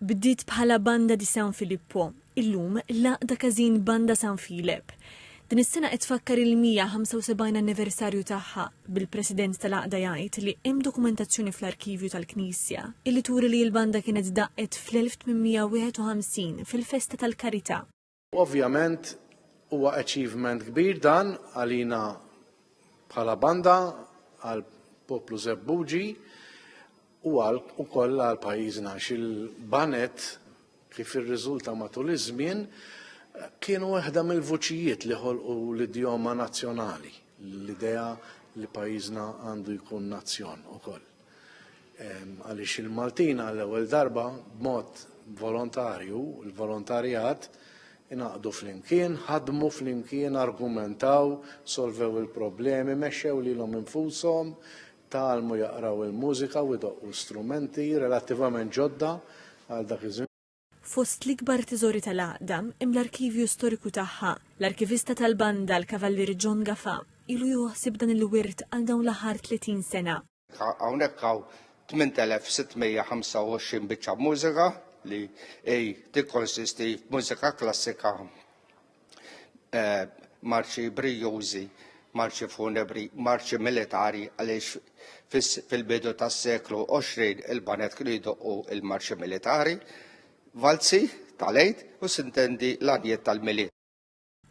Bdiet bħala banda di San Filippo, illum laqda każin banda San Filip. Din is-sena qed tfakkar il-175 anniversarju tagħha bil-President tal-Aqda jgħid li hemm dokumentazzjoni fl-arkivju tal-Knisja illi turi li l-banda kienet daqqet fl-1851 fil-Festa tal-Karità. Ovvjament huwa achievement kbir dan għalina bħala banda għal poplu Żebbuġi u ukoll għal pajjiżna x'il-banet kif irriżulta matul iż-żmien kienu waħda mill-vuċijiet li ħolqu l-idjoma nazzjonali, l-idea li pajjiżna għandu jkun nazzjon ukoll. Għaliex il-Maltin għall-ewwel darba b'mod volontarju, il-volontarjat inaqdu flimkien, ħadmu flimkien, argumentaw, solvew il-problemi, mexxew lilhom infushom, talmu jaqraw il-mużika u jdoqqu strumenti relattivament ġodda għal dak iż-żmien. Fost l-ikbar teżori tal-Aqda hemm l-arkivju storiku tagħha. L-arkivista tal-banda l-Kavallier John Gafà ilu joħsib dan il-wirt għal dawn l-aħħar 30 sena. Hawnhekk hawn 8625 biċċa mużika li tikkonsisti f'mużika klassika, marċi brijużi, marċi funebri, marċi militari għaliex fil-bidu tas-seklu 20 il-banet kienu jdoqqu il-marċi militari, valzi tal-għid u sintendi l-għanijiet tal-miliet.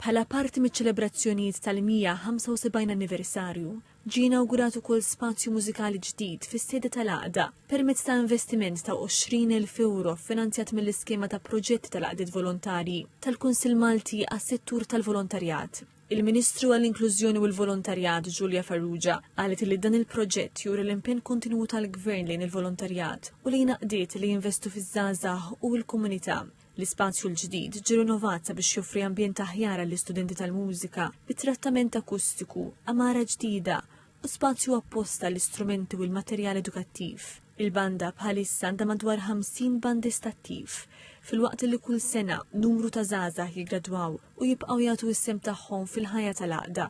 Bħala parti miċ-ċelebrazzjonijiet tal-175 anniversarju, ġie inawgurat ukoll spazju mużikali ġdid fis-sede tal-Aqda permezz ta' investiment ta' 20,000 euro finanzjat mill-iskema ta' proġetti tal-Aqdiet Volontarji tal-Kunsill Malti għas-settur tal-volontarjat. Il-Ministru għall-Inklużjoni u l-Volontarjat Giulia Farrugia qalet li dan il-proġett juri l-impenn kontinwu tal-Gvern lejn il-volontarjat u li naqdiet li jinvestu fiż-żgħażagħ u l-komunità. L-ispazju l-ġdid ġie rinnovat biex joffri ambjent aħjar għall-istudenti tal-mużika bit-trattament akustiku, amara ġdida u spazju apposta l-istrumenti u l-materjal edukattiv. Il-banda bħalissa għandha madwar 50 bandist attiv, fil-waqt li kull sena numru ta' żgħażagħ jiggradwaw u jibqgħu jagħtu is-sem tagħhom fil-ħajja tal-Aqda.